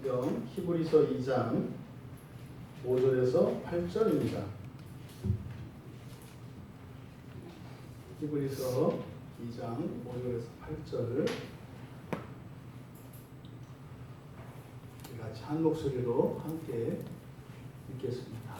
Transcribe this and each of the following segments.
성경 히브리서 2장 5절에서 8절입니다. 히브리서 2장 5절에서 8절 같이 한 목소리로 함께 읽겠습니다.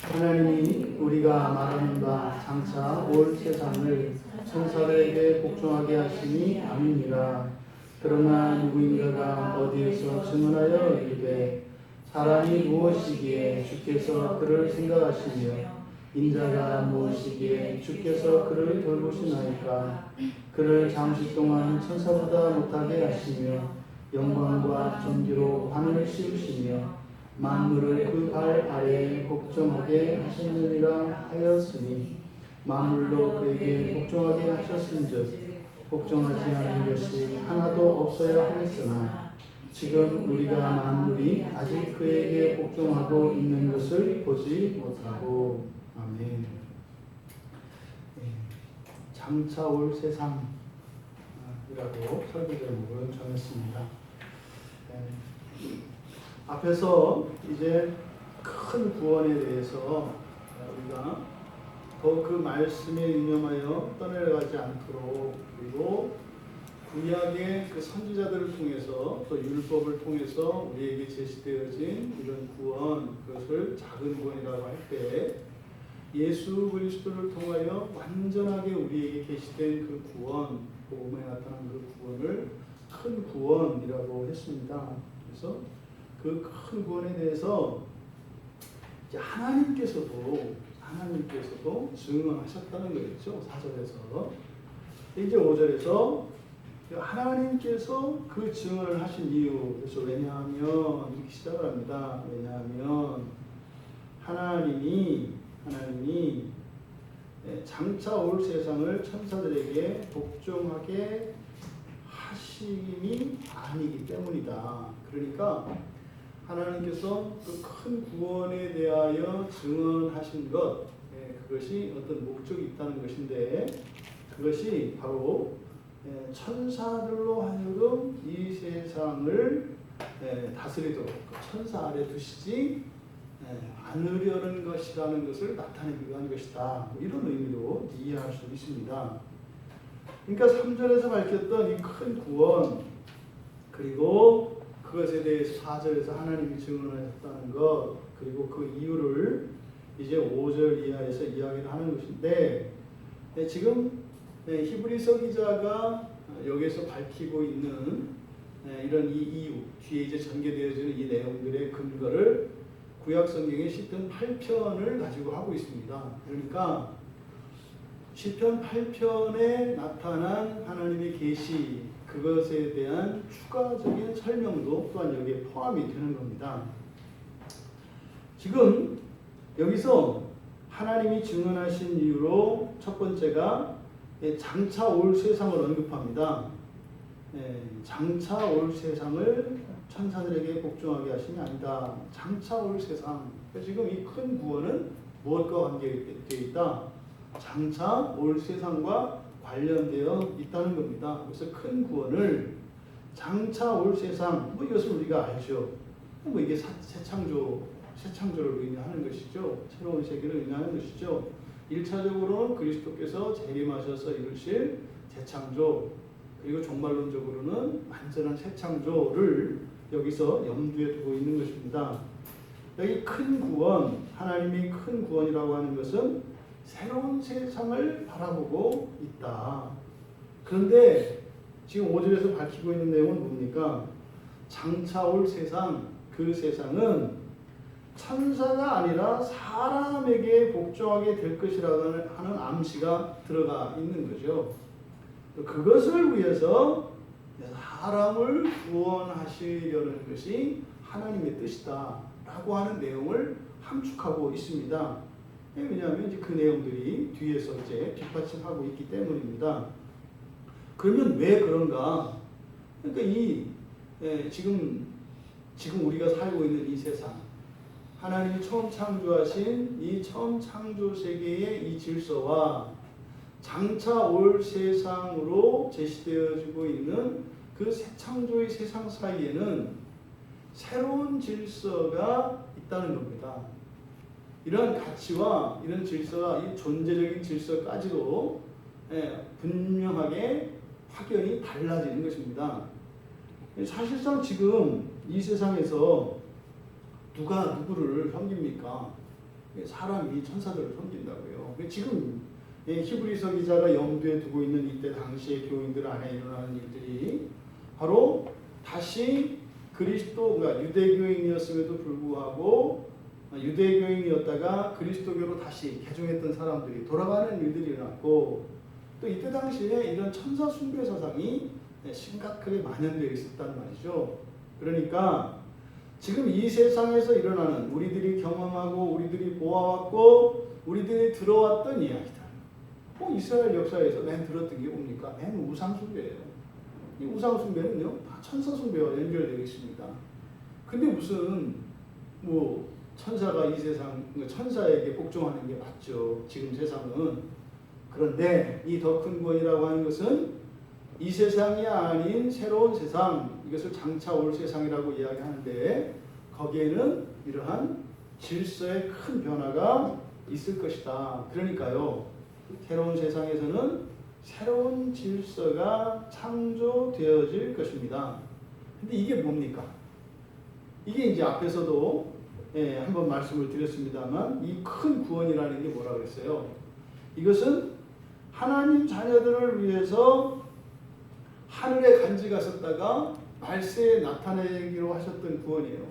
하나님이 우리가 말하는 바 장차 올 세상을 천사들에게 복종하게 하시니 아니니라. 그러나 누구인가가 어디에서 증언하여 이르되 사람이 무엇이기에 주께서 그를 생각하시며 인자가 무엇이기에 주께서 그를 돌보시나이까. 그를 잠시 동안 천사보다 못하게 하시며 영광과 존귀로 하늘을 씌우시며 만물을 그 발 아래에 복종하게 하시느니라 하였으니 만물도 그에게 복종하게 하셨은즉 복종하지 않은 것이 하나도 없어야 하겠으나 지금 우리가 만물이 아직 그에게 복종하고 있는 것을 보지 못하고. 아멘. 장차 올 세상이라고 설교 제목을 정했습니다. 앞에서 이제 큰 구원에 대해서 우리가 더 그 말씀에 유념하여 떠내려가지 않도록, 그리고 구약의 그 선지자들을 통해서 또 율법을 통해서 우리에게 제시되어진 이런 구원, 그것을 작은 구원이라고 할 때 예수 그리스도를 통하여 완전하게 우리에게 계시된 그 구원, 복음에 나타난 그 구원을 큰 구원이라고 했습니다. 그래서 그 큰 구원에 대해서 이제 하나님께서도 증언하셨다는 거겠죠. 4절에서. 이제 5절에서 하나님께서 그 증언을 하신 이유, 그래서 왜냐하면 이렇게 시작을 합니다. 왜냐하면 하나님이 장차 올 세상을 천사들에게 복종하게 하심이 아니기 때문이다. 그러니까 하나님께서 그 큰 구원에 대하여 증언하신 것, 그것이 어떤 목적이 있다는 것인데, 그것이 바로 천사들로 하여금 이 세상을 다스리도록 천사 아래 두시지 않으려는 것이라는 것을 나타내기 위한 것이다. 이런 의미로 이해할 수 있습니다. 그러니까 3절에서 밝혔던 이 큰 구원, 그리고 그것에 대해서 4절에서 하나님이 증언하셨다는 것, 그리고 그 이유를 이제 5절 이하에서 이야기를 하는 것인데, 지금 히브리서 기자가 여기서 밝히고 있는 이런 이 이유, 뒤에 이제 전개되어지는 이 내용들의 근거를 구약 성경의 시편 8편을 가지고 하고 있습니다. 그러니까 시편 8편에 나타난 하나님의 계시, 그것에 대한 추가적인 설명도 또한 여기에 포함이 되는 겁니다. 지금 여기서 하나님이 증언하신 이유로 첫 번째가 장차 올 세상을 언급합니다. 장차 올 세상을 천사들에게 복종하게 하심이 아니다. 장차 올 세상. 지금 이 큰 구원은 무엇과 관계되어 있다? 장차 올 세상과 관련되어 있다는 겁니다. 그래서 큰 구원을 장차 올 세상, 이것을 우리가 알죠. 이게 새 창조를 의미하는 것이죠. 새로운 세계를 의미하는 것이죠. 1차적으로는 그리스도께서 재림하셔서 이루실 재창조, 그리고 종말론적으로는 완전한 새 창조를 여기서 염두에 두고 있는 것입니다. 여기 큰 구원, 하나님이 큰 구원이라고 하는 것은 새로운 세상을 바라보고 있다. 그런데 지금 5절에서 밝히고 있는 내용은 뭡니까? 장차 올 세상, 그 세상은 천사가 아니라 사람에게 복종하게 될 것이라고 하는 암시가 들어가 있는 거죠. 그것을 위해서 사람을 구원하시려는 것이 하나님의 뜻이다 라고 하는 내용을 함축하고 있습니다. 왜냐하면 이제 그 내용들이 뒤에서 이제 뒷받침하고 있기 때문입니다. 그러면 왜 그런가? 그러니까 지금 우리가 살고 있는 이 세상, 하나님이 처음 창조하신 이 처음 창조 세계의 이 질서와 장차 올 세상으로 제시되어지고 있는 그 새 창조의 세상 사이에는 새로운 질서가 있다는 겁니다. 이런 가치와 이런 질서가 이 존재적인 질서까지도 분명하게 확연히 달라지는 것입니다. 사실상 지금 이 세상에서 누가 누구를 섬깁니까? 사람이 천사들을 섬긴다고요. 지금 히브리서 기자가 염두에 두고 있는 이때 당시의 교인들 안에 일어나는 일들이 바로 다시 그리스도가 유대교인이었음에도 불구하고 유대교인이었다가 그리스도교로 다시 개종했던 사람들이 돌아가는 일들이 일어났고, 또 이때 당시에 이런 천사 숭배 사상이 심각하게 만연되어 있었단 말이죠. 그러니까 지금 이 세상에서 일어나는 우리들이 경험하고 우리들이 보아왔고 우리들이 들어왔던 이야기들, 이스라엘 역사에서 맨 들었던 게 뭡니까? 맨 우상 숭배예요. 이 우상 숭배는요 다 천사 숭배와 연결되어 있습니다. 근데 무슨 천사가 이 세상 천사에게 복종하는 게 맞죠, 지금 세상은. 그런데 이 더 큰 구원이라고 하는 것은 이 세상이 아닌 새로운 세상, 이것을 장차 올 세상이라고 이야기하는데 거기에는 이러한 질서의 큰 변화가 있을 것이다. 그러니까요, 새로운 세상에서는 새로운 질서가 창조되어질 것입니다. 근데 이게 뭡니까? 이게 이제 앞에서도 한번 말씀을 드렸습니다만 이 큰 구원이라는 게 뭐라 그랬어요? 이것은 하나님 자녀들을 위해서 하늘에 간지 가셨다가 말세에 나타내기로 하셨던 구원이에요.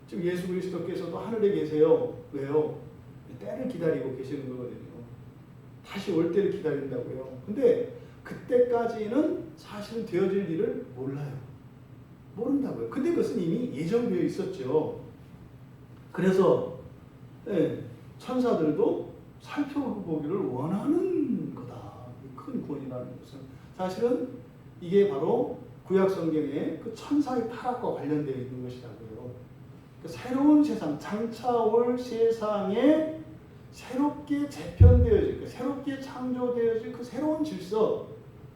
지금 예수 그리스도께서도 하늘에 계세요. 왜요? 때를 기다리고 계시는 거거든요. 다시 올 때를 기다린다고요. 근데 그때까지는 사실은 되어질 일을 몰라요. 모른다고요. 근데 그것은 이미 예정되어 있었죠. 그래서 천사들도 살펴보기를 원하는 거다. 큰 구원이라는 것은 사실은 이게 바로 구약 성경의 그 천사의 타락과 관련되어 있는 것이라고요. 새로운 세상, 장차 올 세상에 새롭게 재편되어질, 새롭게 창조되어질 그 새로운 질서,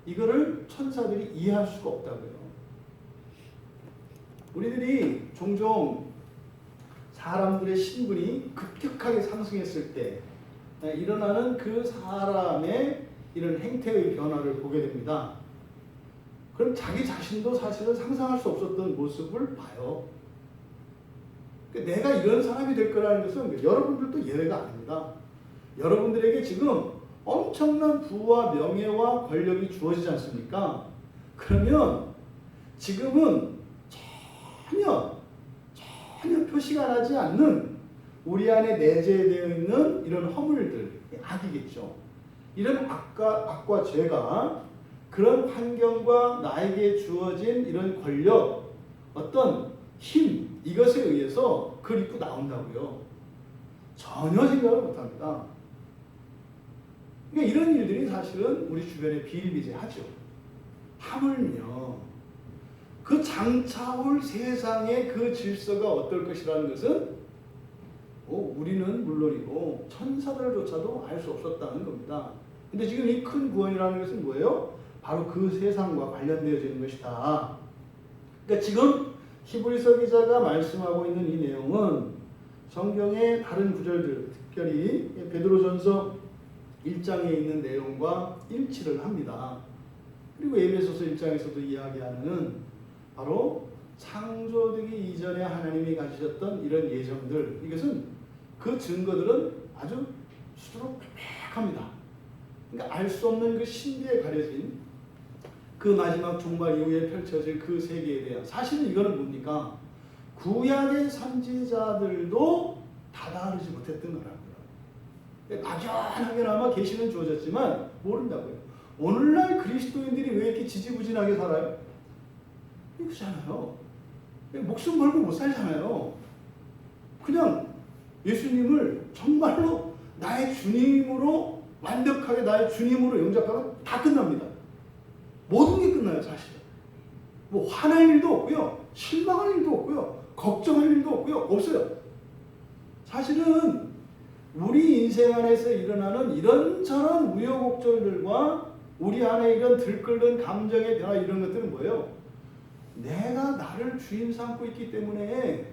이거를 천사들이 이해할 수가 없다고요. 우리들이 종종 사람들의 신분이 급격하게 상승했을 때 일어나는 그 사람의 이런 행태의 변화를 보게 됩니다. 그럼 자기 자신도 사실은 상상할 수 없었던 모습을 봐요. 내가 이런 사람이 될 거라는 것은 여러분들도 예외가 아닙니다. 여러분들에게 지금 엄청난 부와 명예와 권력이 주어지지 않습니까? 그러면 지금은 전혀 표시가 나지 않는 우리 안에 내재되어 있는 이런 허물들, 악이겠죠. 이런 악과 죄가 그런 환경과 나에게 주어진 이런 권력, 어떤 힘, 이것에 의해서 그걸 입고 나온다고요. 전혀 생각을 못합니다. 그러니까 이런 일들이 사실은 우리 주변에 비일비재하죠. 하물며 그 장차 올 세상의 그 질서가 어떨 것이라는 것은 우리는 물론이고 천사들조차도 알 수 없었다는 겁니다. 근데 지금 이 큰 구원이라는 것은 뭐예요? 바로 그 세상과 관련되어지는 것이다. 그러니까 지금 히브리서 기자가 말씀하고 있는 이 내용은 성경의 다른 구절들, 특별히 베드로전서 1장에 있는 내용과 일치를 합니다. 그리고 에베소서 1장에서도 이야기하는 바로 창조되기 이전에 하나님이 가지셨던 이런 예정들, 이것은 그 증거들은 아주 수두룩 빽빽합니다. 그러니까 알 수 없는 그 신비에 가려진 그 마지막 종말 이후에 펼쳐질 그 세계에 대한, 사실은 이거는 뭡니까? 구약의 선지자들도 다다르지 못했던 거라고요. 막연하게나마 계시는 주어졌지만 모른다고요. 오늘날 그리스도인들이 왜 이렇게 지지부진하게 살아요? 그렇잖아요. 목숨 걸고 못 살잖아요. 그냥 예수님을 정말로 나의 주님으로, 완벽하게 나의 주님으로 영접하면 다 끝납니다. 모든 게 끝나요, 사실은. 화날 일도 없고요, 실망할 일도 없고요, 걱정할 일도 없고요, 없어요. 사실은 우리 인생 안에서 일어나는 이런저런 우여곡절들과 우리 안에 이런 들끓는 감정의 변화, 이런 것들은 뭐예요? 내가 나를 주인 삼고 있기 때문에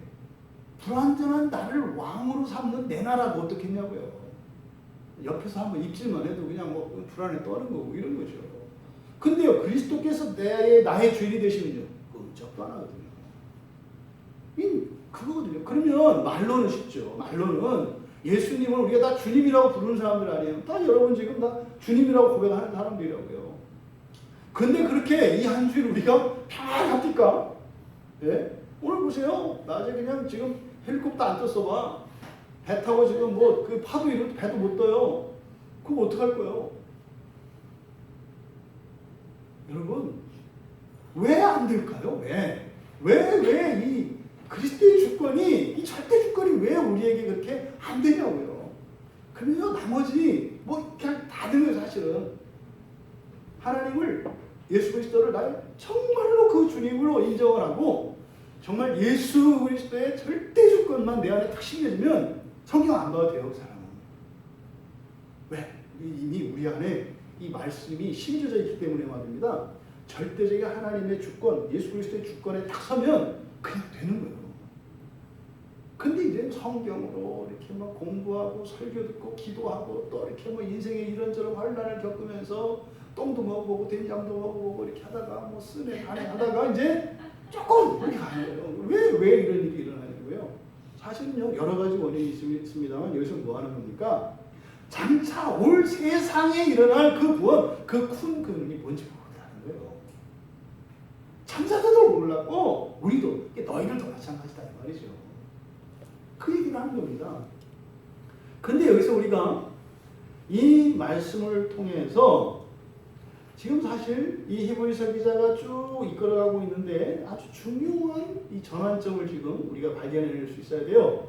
불완전한 나를 왕으로 삼는 내 나라가 어떻겠냐고요. 옆에서 한번 입질만 해도 그냥 뭐 불안에 떠는 거고 이런 거죠. 근데요, 그리스도께서 나의 주인이 되시면요, 끔찍도 안 하거든요. 그거거든요. 그러면 말로는 쉽죠. 말로는 예수님을 우리가 다 주님이라고 부르는 사람들 아니에요. 다 여러분 지금 다 주님이라고 고백하는 사람들이라고요. 근데 그렇게 이 한 주일 우리가 평안합니까? 예? 오늘 보세요. 낮에 그냥 지금 헬리콥터 안 떴어 봐. 배 타고 지금 뭐 그 파도 이럴 때 배도 못 떠요. 그럼 어떡할 거예요? 여러분, 왜 안 될까요? 왜 이 그리스도의 주권이, 이 절대 주권이 왜 우리에게 그렇게 안 되냐고요. 그러면요, 나머지 뭐 그냥 다 되는 사실은 하나님을, 예수 그리스도를 나의 정말로 그 주님으로 인정을 하고 정말 예수 그리스도의 절대 주권만 내 안에 딱 심겨지면 성경 안 봐도 돼요, 그 사람은. 왜? 이미 우리 안에 이 말씀이 심겨져 있기 때문에 말입니다. 절대적인 하나님의 주권, 예수 그리스도의 주권에 딱 서면 그냥 되는 거예요. 근데 이제 성경으로 이렇게 막 공부하고 설교 듣고 기도하고 또 이렇게 뭐 인생의 이런저런 환난을 겪으면서 똥도 먹어보고 된장도 먹어보고 이렇게 하다가 뭐 쓰네 가네 하다가 이제 조금 이렇게 가는 거예요. 왜 이런 일이 일어나냐고요. 사실은요, 여러 가지 원인이 있습니다만 여기서 뭐 하는 겁니까? 장차 올 세상에 일어날 그 구원, 그 큰 그림이 뭔지 모른다는 거예요. 참사자도 몰랐고 우리도, 너희들도 마찬가지다 이 말이죠. 그 얘기를 하는 겁니다. 근데 여기서 우리가 이 말씀을 통해서 지금 사실 이 히브리서 기자가 쭉 이끌어가고 있는데 아주 중요한 이 전환점을 지금 우리가 발견해낼 수 있어야 돼요.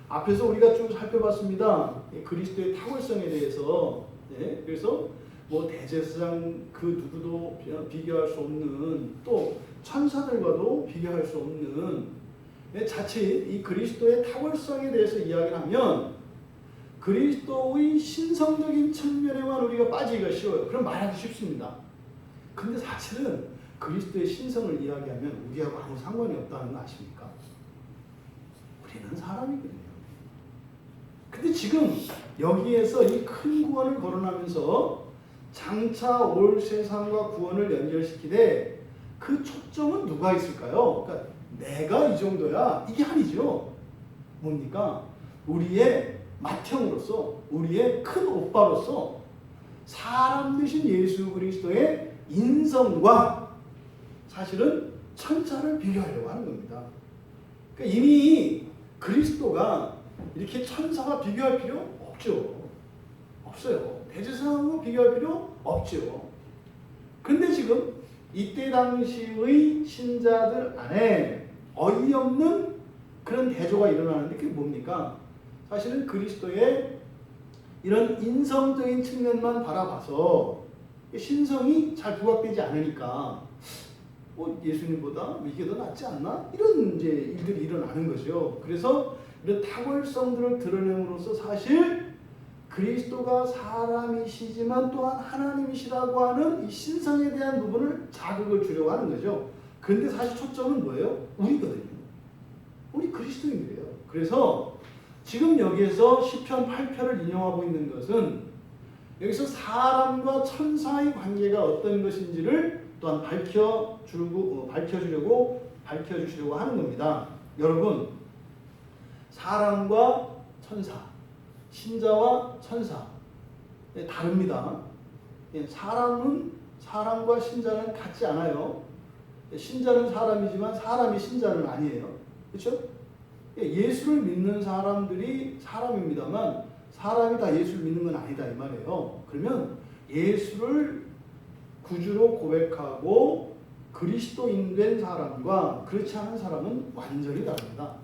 앞에서 우리가 쭉 살펴봤습니다. 그리스도의 탁월성에 대해서. 네, 그래서 뭐 대제사장 그 누구도 비교할 수 없는, 또 천사들과도 비교할 수 없는, 자칫 이 그리스도의 탁월성에 대해서 이야기를 하면 그리스도의 신성적인 측면에만 우리가 빠지기가 쉬워요. 그럼 말하기 쉽습니다. 근데 사실은 그리스도의 신성을 이야기하면 우리하고 아무 상관이 없다는 거 아십니까? 우리는 사람이거든요. 근데 지금 여기에서 이 큰 구원을 거론하면서 장차 올 세상과 구원을 연결시키되 그 초점은 누가 있을까요? 그러니까 내가 이 정도야 이게 아니죠. 뭡니까? 우리의 맏형으로서, 우리의 큰 오빠로서 사람 되신 예수 그리스도의 인성과 사실은 천사를 비교하려고 하는 겁니다. 그러니까 이미 그리스도가 이렇게 천사와 비교할 필요 없죠. 없어요. 대제사장과 비교할 필요 없죠. 근데 지금 이때 당시의 신자들 안에 어이없는 그런 대조가 일어나는데 그게 뭡니까? 사실은 그리스도의 이런 인성적인 측면만 바라봐서 신성이 잘 부각되지 않으니까 예수님보다 이게 더 낫지 않나? 이런 이제 일들이 일어나는 거죠. 그래서 이런 탁월성들을 드러냄으로써 사실 그리스도가 사람이시지만 또한 하나님이시라고 하는 이 신성에 대한 부분을 자극을 주려고 하는 거죠. 그런데 사실 초점은 뭐예요? 우리거든요. 우리 그리스도인들이에요. 그래서 지금 여기에서 시편 8편을 인용하고 있는 것은 여기서 사람과 천사의 관계가 어떤 것인지를 또한 밝혀주려고 하는 겁니다. 여러분, 사람과 천사, 신자와 천사 다릅니다. 사람과 신자는 같지 않아요. 신자는 사람이지만 사람이 신자는 아니에요. 그렇죠? 예수를 믿는 사람들이 사람입니다만 사람이 다 예수를 믿는 건 아니다 이 말이에요. 그러면 예수를 구주로 고백하고 그리스도인 된 사람과 그렇지 않은 사람은 완전히 다릅니다.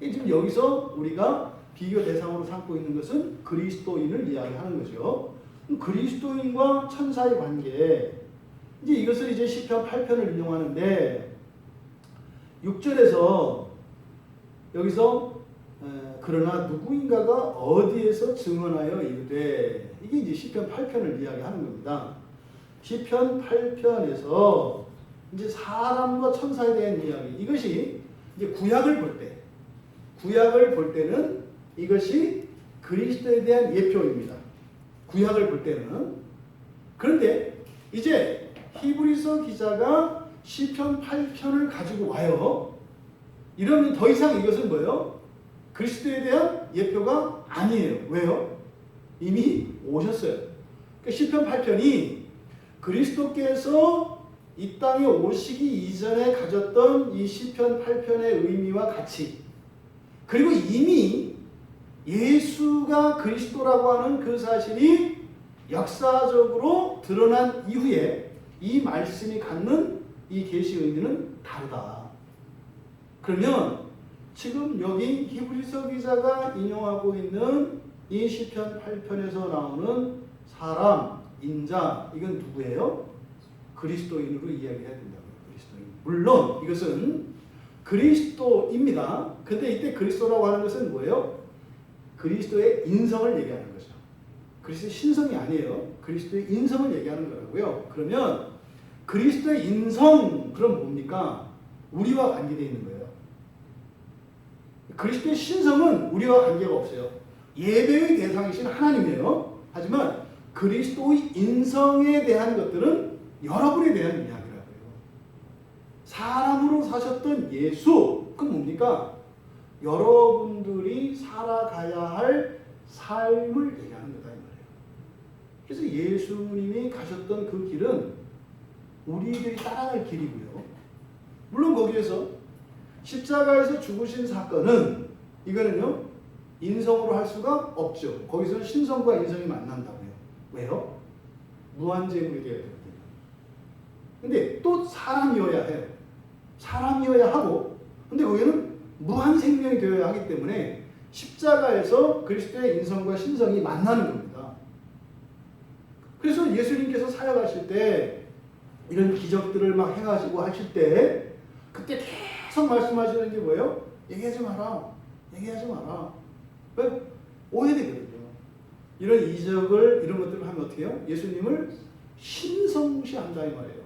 지금 여기서 우리가 비교 대상으로 삼고 있는 것은 그리스도인을 이야기하는 거죠. 그리스도인과 천사의 관계, 이제 이것을 이제 시편 8편을 인용하는데 6절에서 여기서 그러나 누구인가가 어디에서 증언하여 이르되, 이게 이제 시편 8편을 이야기하는 겁니다. 시편 8편에서 이제 사람과 천사에 대한 이야기. 이것이 이제 구약을 볼 때는 이것이 그리스도에 대한 예표입니다. 구약을 볼 때는. 그런데 이제 히브리서 기자가 시편 8편을 가지고 와요. 이러면 더 이상 이것은 뭐예요? 그리스도에 대한 예표가 아니에요. 왜요? 이미 오셨어요. 그러니까 시편 8편이 그리스도께서 이 땅에 오시기 이전에 가졌던 이 시편 8편의 의미와 같이, 그리고 이미 예수가 그리스도라고 하는 그 사실이 역사적으로 드러난 이후에 이 말씀이 갖는 이 계시 의미는 다르다. 그러면 지금 여기 히브리서 기자가 인용하고 있는 이 시편 8편에서 나오는 사람, 인자, 이건 누구예요? 그리스도인으로 이야기해야 된다고요. 그리스도인. 물론 이것은 그리스도입니다. 근데 이때 그리스도라고 하는 것은 뭐예요? 그리스도의 인성을 얘기하는 거죠. 그리스도의 신성이 아니에요. 그리스도의 인성을 얘기하는 거라고요. 그러면 그리스도의 인성, 그럼 뭡니까? 우리와 관계되어 있는 거예요. 그리스도의 신성은 우리와 관계가 없어요. 예배의 대상이신 하나님이에요. 하지만 그리스도의 인성에 대한 것들은 여러분에 대한 이야기라고요. 사람으로 사셨던 예수, 그건 뭡니까? 여러분들이 살아가야 할 삶을 얘기하는 거다 이 말이에요. 그래서 예수님이 가셨던 그 길은 우리들이 따라갈 길이고요. 물론 거기에서 십자가에서 죽으신 사건은 이거는요 인성으로 할 수가 없죠. 거기서 신성과 인성이 만난다고요. 왜요? 무한제물이 되어야 되거든요. 근데 또 사람이어야 해요. 사람이어야 하고, 근데 거기는 무한 생명이 되어야 하기 때문에 십자가에서 그리스도의 인성과 신성이 만나는 겁니다. 그래서 예수님께서 사역하실 때 이런 기적들을 막 해가지고 하실 때 그때 계속 말씀하시는 게 뭐예요? 얘기하지 마라. 얘기하지 마라. 왜? 오해되거든요. 이런 이적을, 이런 것들을 하면 어떻게 해요? 예수님을 신성시한다 이 말이에요.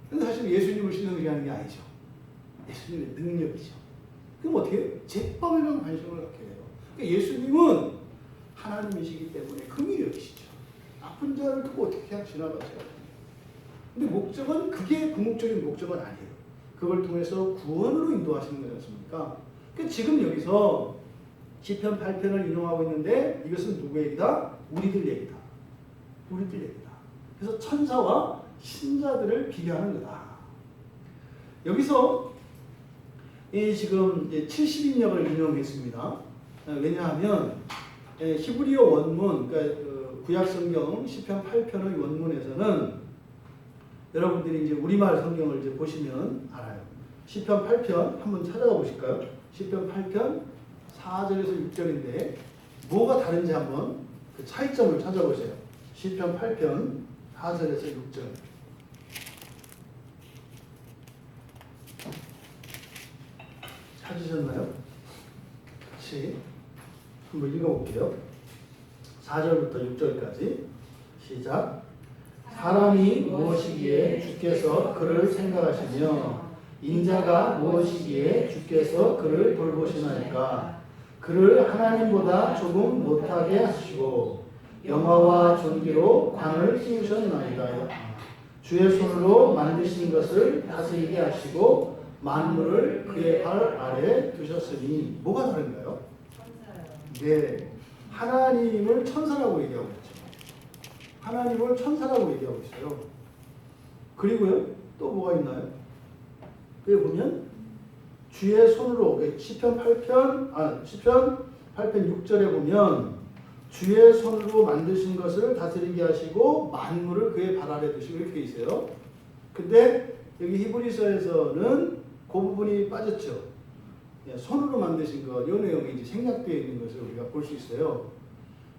근데 사실 예수님을 신성시하는 게 아니죠. 예수님의 능력이죠. 그럼 어떻게 해요? 제법에만 관심을 갖게 돼요. 그러니까 예수님은 하나님이시기 때문에 긍휼히 여기시죠. 아픈 자를 두고 어떻게 그냥 지나가세요? 근데 목적은, 그게 궁극적인 목적은 아니에요. 그걸 통해서 구원으로 인도하시는 거지 않습니까? 그러니까 지금 여기서 시편 8편을 인용하고 있는데 이것은 누구의 얘기다? 우리들 얘기다. 우리들 얘기다. 그래서 천사와 신자들을 비교하는 거다. 여기서 지금 70인역을 인용했습니다. 왜냐하면 히브리어 원문, 그러니까 구약성경 시편 8편의 원문에서는 여러분들이 이제 우리말 성경을 이제 보시면 알아요. 시편 8편 한번 찾아가 보실까요? 시편 8편 4절에서 6절인데 뭐가 다른지 한번 그 차이점을 찾아보세요. 시편 8편 4절에서 6절. 찾으셨나요? 같이 한번 읽어볼게요. 4절부터 6절까지 시작. 사람이 무엇이기에 주께서 그를 생각하시며 인자가 무엇이기에 주께서 그를 돌보시나이까. 그를 하나님보다 조금 못하게 하시고 영화와 존귀로 관을 씌우셨나이다. 주의 손으로 만드신 것을 다스리게 하시고 만물을 그의 발 아래 두셨으니. 뭐가 다른가요? 네, 하나님을 천사라고 얘기하고 있죠. 하나님을 천사라고 얘기하고 있어요. 그리고요, 또 뭐가 있나요? 여기 보면 주의 손으로, 시편 8편 6절에 보면 주의 손으로 만드신 것을 다스리게 하시고 만물을 그의 발 아래 두시고 이렇게 있어요. 근데 여기 히브리서에서는 그 부분이 빠졌죠. 손으로 만드신 것, 이 내용이 이제 생략되어 있는 것을 우리가 볼 수 있어요.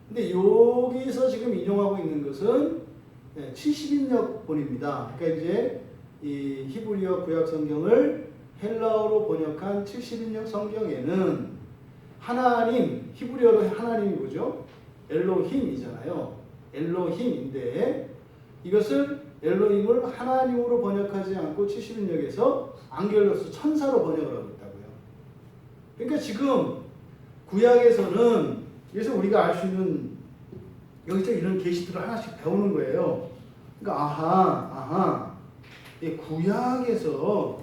근데 여기서 지금 인용하고 있는 것은 70인역 본입니다. 그러니까 이제 이 히브리어 구약 성경을 헬라어로 번역한 70인역 성경에는 하나님, 히브리어로 하나님이 뭐죠? 엘로힘이잖아요. 엘로힘인데 이것을 엘로힘을 하나님으로 번역하지 않고 70인역에서 앙겔로스 천사로 번역을 하고 있다고요. 그러니까 지금 구약에서는 그래서 우리가 알 수 있는 여기서 이런 계시들을 하나씩 배우는 거예요. 그러니까 아하 이 구약에서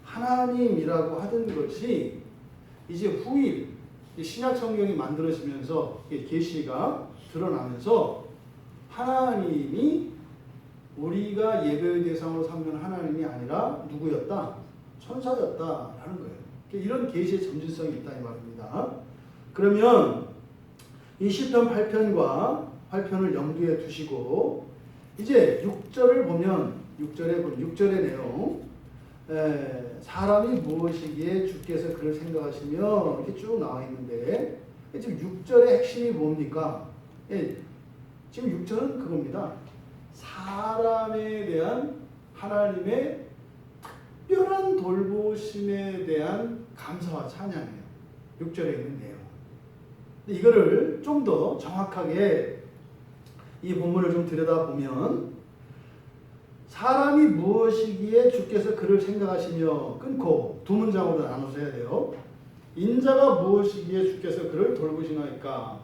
하나님이라고 하던 것이 이제 후일 신약 성경이 만들어지면서 계시가 드러나면서 하나님이 우리가 예배의 대상으로 삼는 하나님이 아니라 누구였다? 천사였다라는 거예요. 이런 계시의 점진성이 있다 이 말입니다. 그러면 이 시편 8편과 8편을 염두에 두시고 이제 6절을 보면 6절의 내용 사람이 무엇이기에 주께서 그를 생각하시며 이렇게 쭉 나와 있는데 지금 6절의 핵심이 뭡니까? 지금 6절은 그겁니다. 사람에 대한 하나님의 특별한 돌보심에 대한 감사와 찬양이에요. 6절에 있는 내용. 근데 이거를 좀 더 정확하게 이 본문을 좀 들여다보면 사람이 무엇이기에 주께서 그를 생각하시며 끊고 두 문장으로 나눠서 해야 돼요. 인자가 무엇이기에 주께서 그를 돌보시나이까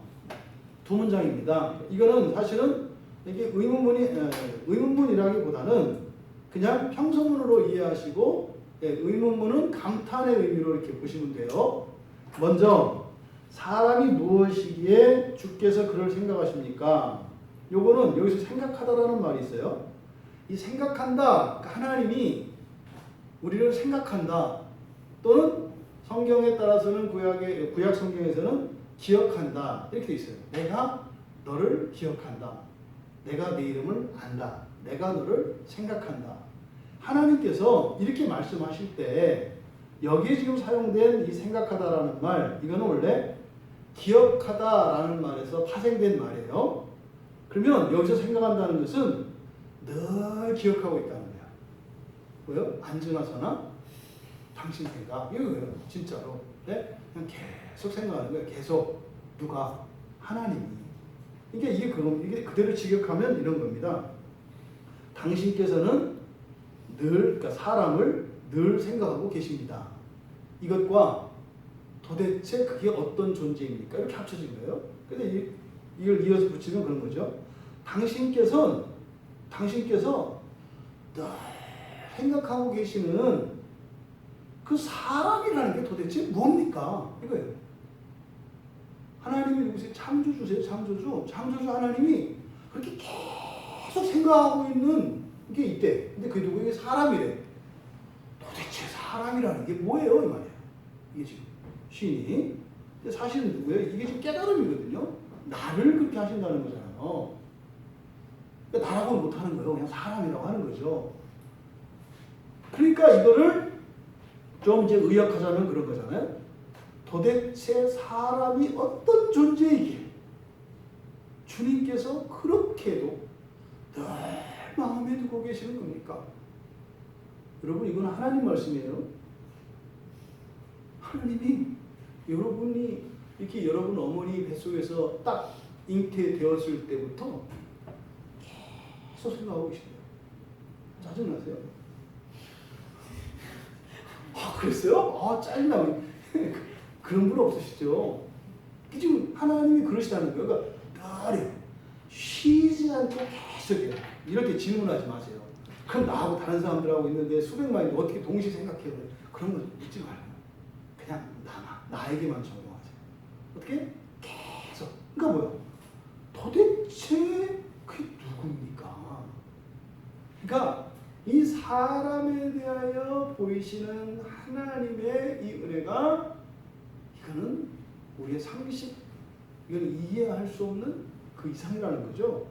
두 문장입니다. 이거는 사실은 이게 의문문이라기보다는 그냥 평서문으로 이해하시고 의문문은 감탄의 의미로 이렇게 보시면 돼요. 먼저 사람이 무엇이기에 주께서 그를 생각하십니까? 요거는 여기서 생각하다라는 말이 있어요. 이 생각한다, 그러니까 하나님이 우리를 생각한다, 또는 성경에 따라서는 구약 성경에서는 기억한다 이렇게 돼 있어요. 내가 너를 기억한다. 내가 네 이름을 안다. 내가 너를 생각한다. 하나님께서 이렇게 말씀하실 때 여기에 지금 사용된 이 생각하다라는 말, 이거는 원래 기억하다라는 말에서 파생된 말이에요. 그러면 여기서 생각한다는 것은 늘 기억하고 있다는 거야. 뭐요? 앉으나서나 당신 생각. 이거예요. 진짜로. 네? 그냥 계속 생각하는 거예요. 계속. 누가? 하나님이. 이게 그대로 직역하면 이런 겁니다. 당신께서는 그러니까 사람을 늘 생각하고 계십니다. 이것과 도대체 그게 어떤 존재입니까? 이렇게 합쳐진 거예요. 그래서 이걸 이어서 붙이면 그런 거죠. 당신께서 늘 생각하고 계시는 그 사람이라는 게 도대체 뭡니까? 이거예요. 하나님이 누구세요? 창조주세요. 창조주 하나님이 그렇게 계속 생각하고 있는 게 있대. 근데 그게 누구에게 사람이래. 도대체 사람이라는 게 뭐예요? 이 말이에요. 이게 지금 시인이. 근데 사실은 누구예요? 이게 지금 깨달음이거든요. 나를 그렇게 하신다는 거잖아요. 그러니까 나라고는 못하는 거예요. 그냥 사람이라고 하는 거죠. 그러니까 이거를 좀 이제 의역하자면 그런 거잖아요. 도대체 사람이 어떤 존재이기에 주님께서 그렇게도 늘 마음에 두고 계시는 겁니까? 여러분, 이건 하나님 말씀이에요. 하나님이 여러분이 이렇게 여러분 어머니 뱃속에서 딱 잉태되었을 때부터 계속 생각하고 계신대요. 짜증나세요? 그랬어요? 짜증나. 그런 분 없으시죠? 지금 하나님이 그러시다는 거예요. 그러니까 늘 쉬지 않고 계속해요. 이렇게 질문하지 마세요. 그럼 나하고 다른 사람들하고 있는데 수백만인데 어떻게 동시에 생각해요? 그런 거 묻지 말아요. 그냥 나에게만 적용하세요. 어떻게? 계속. 그러니까 뭐야? 도대체 그게 누굽니까? 그러니까 이 사람에 대하여 보이시는 하나님의 이 은혜가 이거는 우리의 상식, 이건 이해할 수 없는 그 이상이라는 거죠.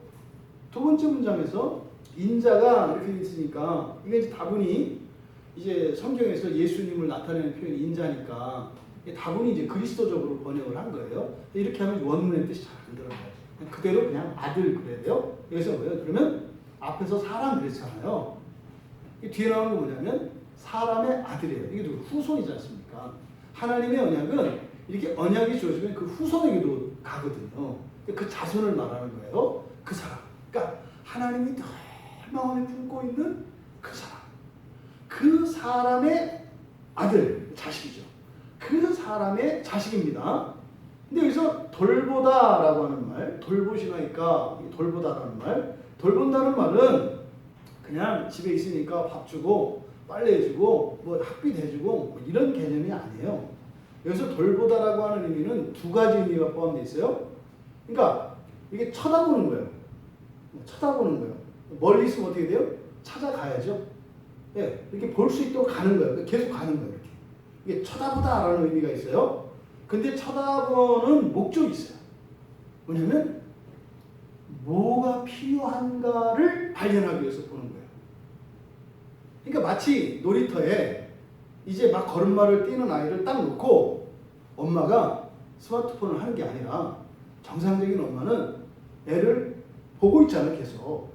두 번째 문장에서 인자가 이렇게 있으니까 이게 이제 다분히 이제 성경에서 예수님을 나타내는 표현이 인자니까 다분히 이제 그리스도적으로 번역을 한 거예요. 이렇게 하면 원문의 뜻이 잘 안 들어가요. 그대로 그냥 아들 그래야 돼요. 여기서 뭐예요? 그러면 앞에서 사람 그랬잖아요. 뒤에 나오는 게 뭐냐면 사람의 아들이에요. 이게 후손이지 않습니까? 하나님의 언약은 이렇게 언약이 주어지면 그 후손에게도 가거든요. 그 자손을 말하는 거예요. 그 사람. 그러니까 하나님이 늘 마음에 품고 있는 그 사람, 그 사람의 아들, 자식이죠. 그 사람의 자식입니다. 근데 여기서 돌보다라고 하는 말, 돌보시나니까 돌보다라는 말, 돌본다는 말은 그냥 집에 있으니까 밥 주고 빨래 해주고 뭐 학비 대주고 뭐 이런 개념이 아니에요. 여기서 돌보다라고 하는 의미는 두 가지 의미가 포함되어 있어요. 그러니까 이게 쳐다보는 거예요. 쳐다보는 거예요. 멀리 있으면 어떻게 돼요? 찾아가야죠. 네, 이렇게 볼 수 있도록 가는 거예요. 계속 가는 거예요. 이렇게. 이게 쳐다보다라는 의미가 있어요. 근데 쳐다보는 목적이 있어요. 뭐냐면 뭐가 필요한가를 발견하기 위해서 보는 거예요. 그러니까 마치 놀이터에 이제 막 걸음마를 뛰는 아이를 딱 놓고 엄마가 스마트폰을 하는 게 아니라 정상적인 엄마는 애를 보고 있잖아요, 계속.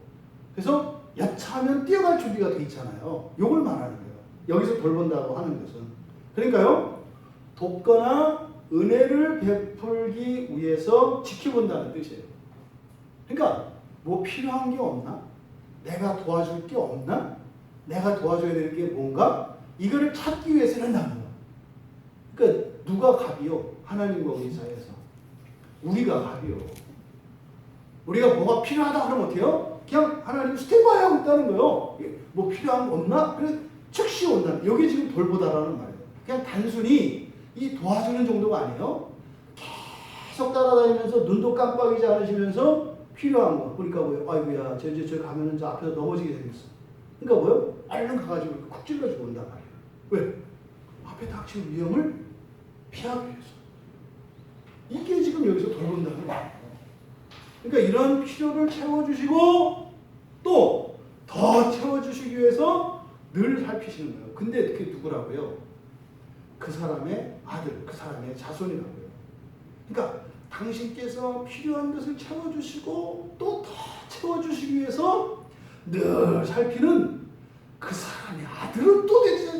그래서 야차하면 뛰어갈 준비가 돼 있잖아요. 요걸 말하는 거예요. 여기서 돌본다고 하는 것은. 그러니까요, 돕거나 은혜를 베풀기 위해서 지켜본다는 뜻이에요. 그러니까 뭐 필요한 게 없나? 내가 도와줄 게 없나? 내가 도와줘야 될 게 뭔가? 이거를 찾기 위해서 한다는 거예요. 그러니까 누가 갑이요? 하나님과 우리 사이에서. 우리가 갑이요. 우리가 뭐가 필요하다 그러면 어때요? 그냥 하나님 스탠바이 하고 있다는 거예요. 뭐 필요한 거 없나? 그래서 즉시 온다는. 여기 지금 돌보다라는 말이에요. 그냥 단순히 이 도와주는 정도가 아니에요. 계속 따라다니면서 눈도 깜빡이지 않으시면서 필요한 거. 그러니까 뭐예요? 아이고야, 저 가면은 저 앞에서 넘어지게 생겼어. 그러니까 뭐예요? 얼른 가가지고 쿡 찔러주고 온단 말이에요. 왜? 앞에 닥치는 위험을 피하기 위해서. 이게 지금 여기서 돌본다는 거예요. 그러니까 이런 필요를 채워주시고 또 더 채워주시기 위해서 늘 살피시는 거예요. 근데 그게 누구라고요? 그 사람의 아들, 그 사람의 자손이라고요. 그러니까 당신께서 필요한 것을 채워주시고 또 더 채워주시기 위해서 늘 살피는 그 사람의 아들은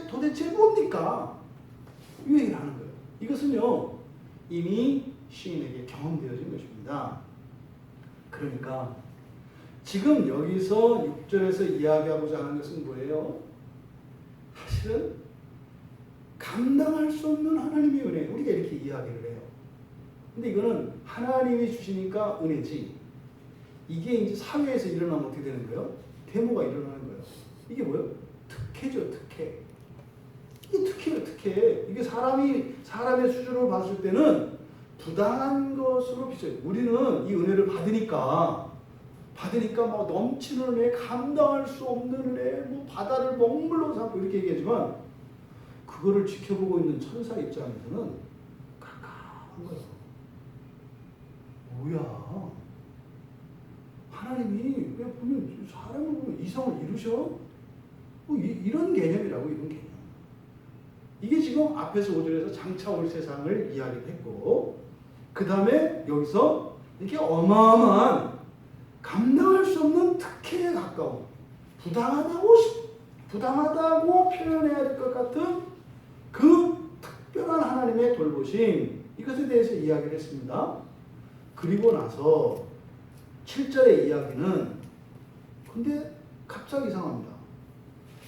도대체 뭡니까? 이 얘기를 하는 거예요. 이것은요, 이미 시인에게 경험되어진 것입니다. 그러니까 지금 여기서 6절에서 이야기하고자 하는 것은 뭐예요? 사실은 감당할 수 없는 하나님의 은혜, 우리가 이렇게 이야기를 해요. 근데 이거는 하나님이 주시니까 은혜지, 이게 이제 사회에서 일어나면 어떻게 되는 거예요? 데모가 일어나는 거예요. 이게 뭐예요? 특혜죠, 특혜. 이게 특혜예요, 특혜. 이게 사람의 수준으로 봤을 때는 부당한 것으로 비춰요. 우리는 이 은혜를 받으니까 막 넘치는 은혜, 감당할 수 없는 은혜, 뭐 바다를 먹물로 삼고 이렇게 얘기하지만 그거를 지켜보고 있는 천사 입장에서는 가까운 거예요. 뭐야? 하나님이 왜 보면 사람을 보면 이성을 이루셔? 뭐 이런 개념이라고, 이런 개념. 이게 지금 앞에서 5절에서 장차 올 세상을 이야기를 했고, 그 다음에 여기서 이렇게 어마어마한 감당할 수 없는 특혜에 가까운 부당하다고 표현해야 될 것 같은 그 특별한 하나님의 돌보심, 이것에 대해서 이야기를 했습니다. 그리고 나서 7절의 이야기는 근데 갑자기 이상합니다.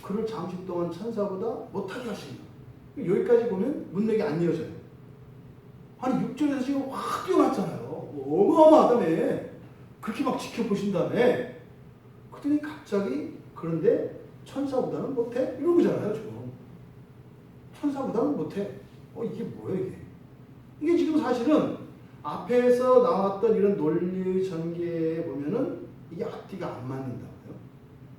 그를 잠시 동안 천사보다 못하게 하십니다. 여기까지 보면 문맥이 안 이어져요. 아니 6절에서 지금 확 뛰어났잖아요. 어마어마하다며. 그렇게 막 지켜보신 다음에 그랬더니 갑자기 그런데 천사보다는 못해? 이런 거잖아요 지금. 천사보다는 못해. 이게 뭐예요 이게? 이게 지금 사실은 앞에서 나왔던 이런 논리 전개에 보면은 이게 앞뒤가 안 맞는다고요.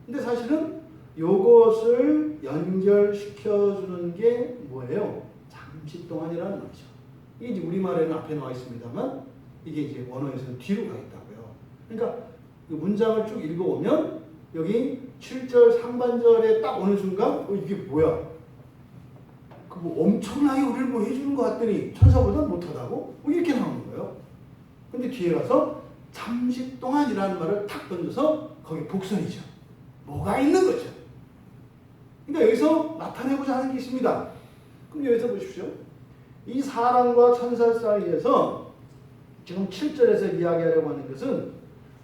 근데 사실은 요것을 연결시켜주는 게 뭐예요? 잠시 동안이라는 말이죠. 이게 이제 우리말에는 앞에 나와 있습니다만 이게 이제 원어에서는 뒤로 가 있다고요. 그러니까 이 문장을 쭉 읽어보면 여기 7절 상반절에 딱 어느 순간 이게 뭐야? 그 뭐 엄청나게 우리를 뭐 해주는 것 같더니 천사보다 못하다고? 이렇게 나오는 거예요. 근데 뒤에 가서 잠시 동안이라는 말을 탁 던져서 거기 복선이죠. 뭐가 있는 거죠. 그러니까 여기서 나타내고자 하는 게 있습니다. 그럼 여기서 보십시오. 이 사람과 천사 사이에서 지금 7절에서 이야기하려고 하는 것은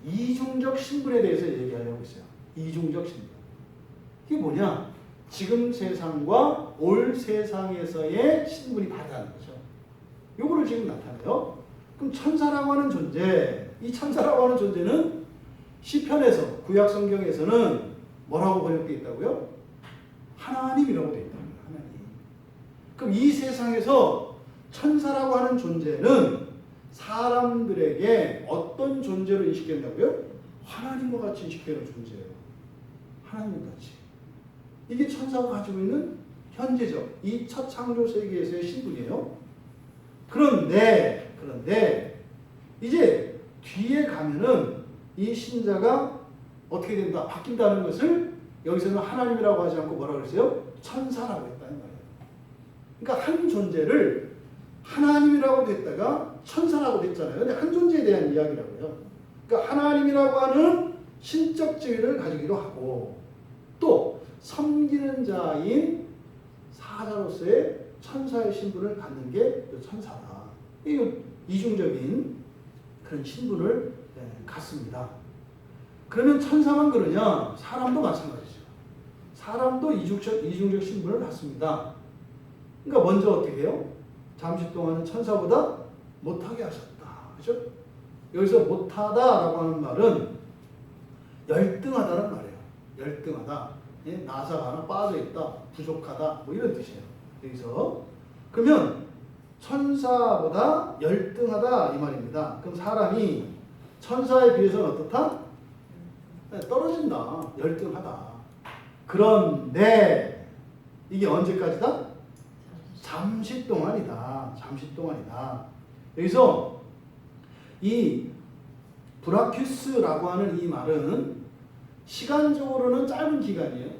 이중적 신분에 대해서 얘기하려고 있어요. 이중적 신분. 이게 뭐냐? 지금 세상과 올 세상에서의 신분이 다르다는 거죠. 요거를 지금 나타내요. 그럼 천사라고 하는 존재, 이 천사라고 하는 존재는 시편에서, 구약 성경에서는 뭐라고 번역되어 있다고요? 하나님이라고 되어 있다는 거예요. 하나님. 그럼 이 세상에서 천사라고 하는 존재는 사람들에게 어떤 존재로 인식된다고요? 하나님과 같이 인식되는 존재예요. 하나님과 같이. 이게 천사가 가지고 있는 현재적, 이 첫 창조 세계에서의 신분이에요. 그런데 이제 뒤에 가면은 이 신자가 어떻게 된다? 바뀐다는 것을 여기서는 하나님이라고 하지 않고 뭐라고 그랬어요? 천사라고 했다는 거예요. 그러니까 한 존재를 하나님이라고 됐다가 천사라고 됐잖아요. 근데 한 존재에 대한 이야기라고요. 그러니까 하나님이라고 하는 신적 지위를 가지기도 하고 또 섬기는 자인 사자로서의 천사의 신분을 갖는 게 천사다. 이 이중적인 그런 신분을 갖습니다. 그러면 천사만 그러냐? 사람도 마찬가지죠. 사람도 이중적 신분을 갖습니다. 그러니까 먼저 어떻게 해요? 잠시 동안은 천사보다 못하게 하셨다. 그죠? 여기서 못하다라고 하는 말은 열등하다는 말이에요. 열등하다. 예? 나사가 하나 빠져있다. 부족하다. 뭐 이런 뜻이에요. 여기서. 그러면 천사보다 열등하다 이 말입니다. 그럼 사람이 천사에 비해서는 어떻다? 떨어진다. 열등하다. 그런데 이게 언제까지다? 잠시 동안이다. 잠시 동안이다. 여기서 이 브라큐스라고 하는 이 말은 시간적으로는 짧은 기간이에요.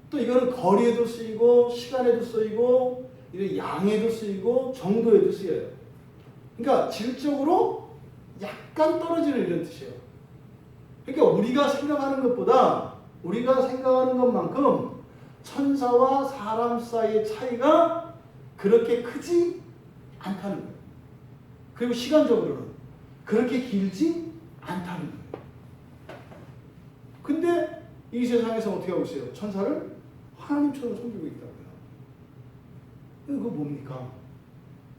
또 이거는 거리에도 쓰이고 시간에도 쓰이고 양에도 쓰이고 정도에도 쓰여요. 그러니까 질적으로 약간 떨어지는 이런 뜻이에요. 그러니까 우리가 생각하는 것만큼 천사와 사람 사이의 차이가 그렇게 크지 않다는 거예요. 그리고 시간적으로는 그렇게 길지 않다는 거예요. 근데 이 세상에서 어떻게 하고 있어요? 천사를 하나님처럼 섬기고 있다고요. 그거 뭡니까?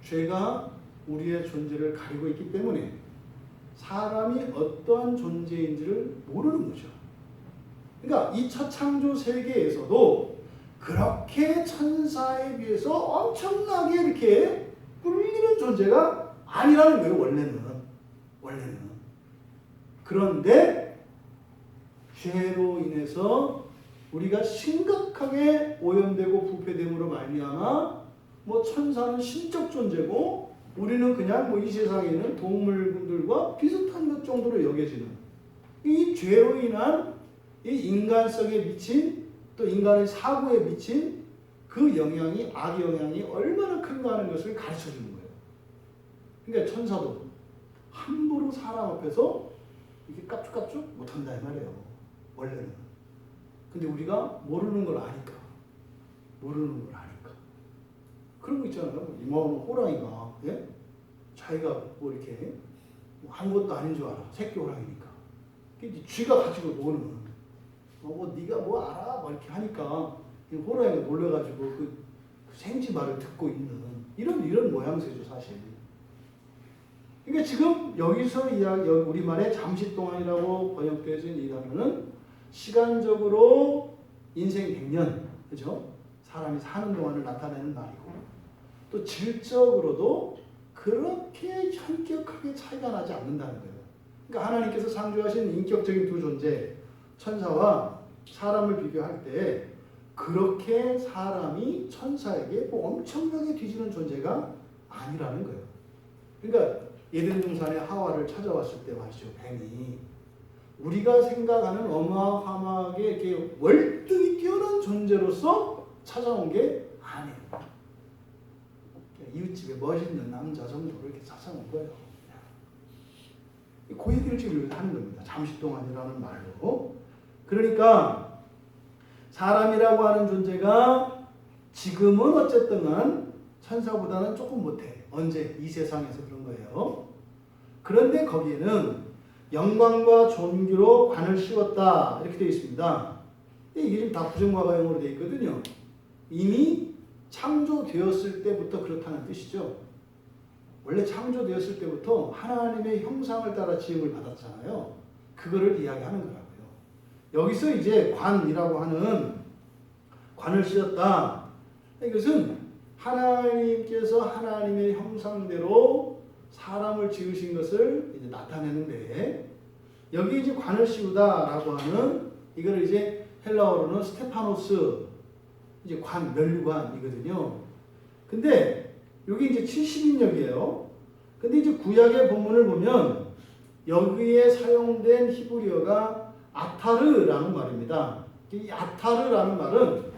죄가 우리의 존재를 가리고 있기 때문에 사람이 어떠한 존재인지를 모르는 거죠. 그러니까 이 첫 창조 세계에서도 그렇게 천사에 비해서 엄청나게 이렇게 꿀리는 존재가 아니라는 거예요. 원래는. 그런데 죄로 인해서 우리가 심각하게 오염되고 부패됨으로 말미암아 뭐 천사는 신적 존재고 우리는 그냥 뭐 이 세상에 있는 동물들과 비슷한 것 정도로 여겨지는 이 죄로 인한 이 인간성에 미친 또 인간의 사고에 미친 그 영향이 악의 영향이 얼마나 큰가 하는 것을 가르쳐 주는 거예요. 그러니까 천사도 함부로 사람 앞에서 이렇게 깝죽깝죽 못한다 이 말이에요. 원래는. 근데 우리가 모르는 걸 아니까. 그런 거 있잖아요. 이모는 호랑이가 예? 자기가 뭐 이렇게 뭐 아무것도 아닌 줄 알아. 새끼 호랑이니까. 근데 쥐가 가지고 노는 뭐 네가 뭐 알아? 막 이렇게 하니까 호랑이가 놀래가지고 그 생쥐 말을 듣고 있는 이런 모양새죠 사실. 그러니까 지금 여기서 우리말에 잠시 동안이라고 번역되어진 이 단어는 시간적으로 인생 100년, 그죠? 사람이 사는 동안을 나타내는 말이고 또 질적으로도 그렇게 현격하게 차이가 나지 않는다는 거예요. 그러니까 하나님께서 창조하신 인격적인 두 존재, 천사와 사람을 비교할 때 그렇게 사람이 천사에게 뭐 엄청나게 뒤지는 존재가 아니라는 거예요. 그러니까 에덴 동산에 하와를 찾아왔을 때 말이죠. 뱀이 우리가 생각하는 어마어마하게 이렇게 월등히 뛰어난 존재로서 찾아온 게 아니에요. 이웃집에 멋있는 남자 정도로 이렇게 찾아온 거예요. 그 얘기를 지금 하는 겁니다. 잠시 동안이라는 말로. 그러니까 사람이라고 하는 존재가 지금은 어쨌든 천사보다는 조금 못해. 언제? 이 세상에서 그런 거예요. 그런데 거기에는 영광과 존귀로 관을 씌웠다 이렇게 되어 있습니다. 이게 지금 다 부정과거형으로 되어 있거든요. 이미 창조되었을 때부터 그렇다는 뜻이죠. 원래 창조되었을 때부터 하나님의 형상을 따라 지음을 받았잖아요. 그거를 이야기하는 거라고요. 여기서 이제 관이라고 하는 관을 씌웠다. 이것은 하나님께서 하나님의 형상대로 사람을 지으신 것을 이제 나타내는데, 여기 이제 관을 씌우다라고 하는 이거를 이제 헬라어로는 스테파노스, 이제 관, 면류관이거든요. 근데 여기 이제 70인역이에요. 근데 이제 구약의 본문을 보면 여기에 사용된 히브리어가 아타르라는 말입니다. 이 아타르라는 말은